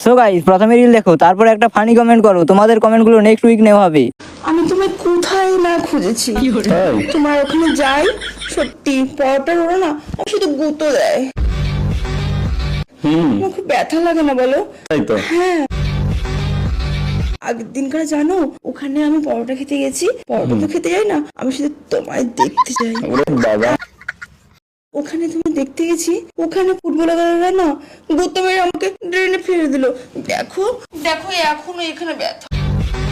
So guys, প্রথমে reel দেখো, তারপর একটা ফানি কমেন্ট করো। তোমাদের কমেন্টগুলো নেক্সট উইক নেওয়া হবে। আমি তোমায় কোথায় না খুঁজেছি, তোমার ওখানে যাই, সত্যি পরোটার ওরা না আমার শুধু গুঁতো দেয়। আমার খুব ব্যথা লাগে না বলো? তাই তো। হ্যাঁ, আগের দিনকার জানো, ওখানে আমি পরোটা খেতে গেছি, পরোটা তো খেতে যাই না, আমি শুধু তোমায় দেখতে যাই। ওরে বাবা, ওখানে তুমি দেখতে গেছি, ওখানে ফুটবলাররা না গুঁতো মেরে আমাকে ড্রেনে ফেলে দিল। দেখো দেখো এখনো এখানে ব্যথা।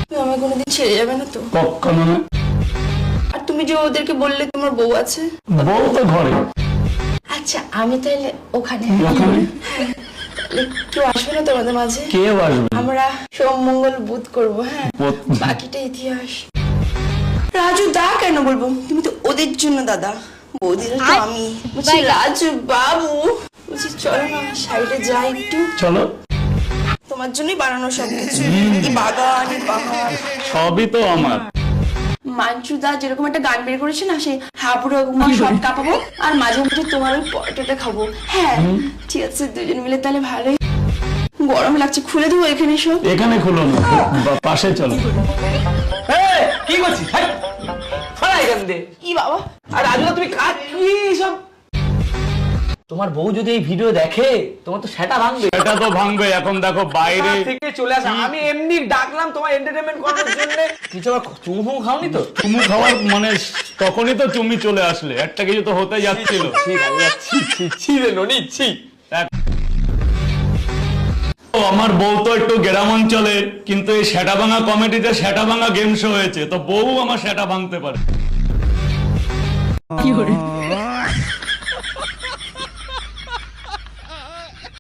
তুমি আমায় কোনোদিন ছেড়ে যাবে না তো? কখনো না। আর তুমি যে ওদেরকে বললে তোমার বউ আছে, বউ তো ঘরে। আচ্ছা আমি তাহলে ওখানে ওখানে তাহলে কেউ আসবে না তোমাদের মাঝে? কেউ আসবে? আমরা সোম মঙ্গল বুধ করবো, হ্যাঁ, বাকিটা ইতিহাস। রাজু দা কেন বলবো, তুমি তো ওদের জন্য দাদা, বৌদিরা তো আমি। বলছি রাজু বাবু, বলছি চলো না সাইডে যাই একটু, চলো। তোমার জন্যই বানানো সবকিছু, এই বাগান এই পাহাড় সবই তো আমার। মাঞ্চু দা যেরকম একটা গান বের করেছে না, সেই হাবুড়া গুমা সব কাঁপাবো আর মাঝে মাঝে তোমার ওই পরোটাটা খাবো। হ্যাঁ ঠিক আছে, দুজন মিলে তাহলে ভালোই। গরম লাগছে, খুলে দেবো এখানে সব? এখানে খুলো না, পাশে চলো। কি করছিস? এখান দিয়ে কি বাবা, আর রাজুদা তুমি কাজ কি সব? তোমার বউ যদি এই ভিডিও দেখে তোমার তো সেটা ভাঙবে। এটা তো ভাঙবে। এখন দেখো বাইরে থেকে চলে আসা, আমি এমনি ডাকলাম তোমার এন্টারটেইনমেন্ট করার জন্য। কিছু আবার চুমু খাওনি তো? চুমু খাওয়ার মানে তখনই তো তুমি চলে আসলে, একটা কিছু তো হতে যাচ্ছিল। ঠিক আছে, ছি রে ননি, ছি। আমার বউ তো একটু গ্রাম অঞ্চলের, কিন্তু এই সেটা ভাঙা কমেডিতে সেটা ভাঙা গেম শো হয়েছে, তো বউ আমার সেটা ভাঙতে পারে।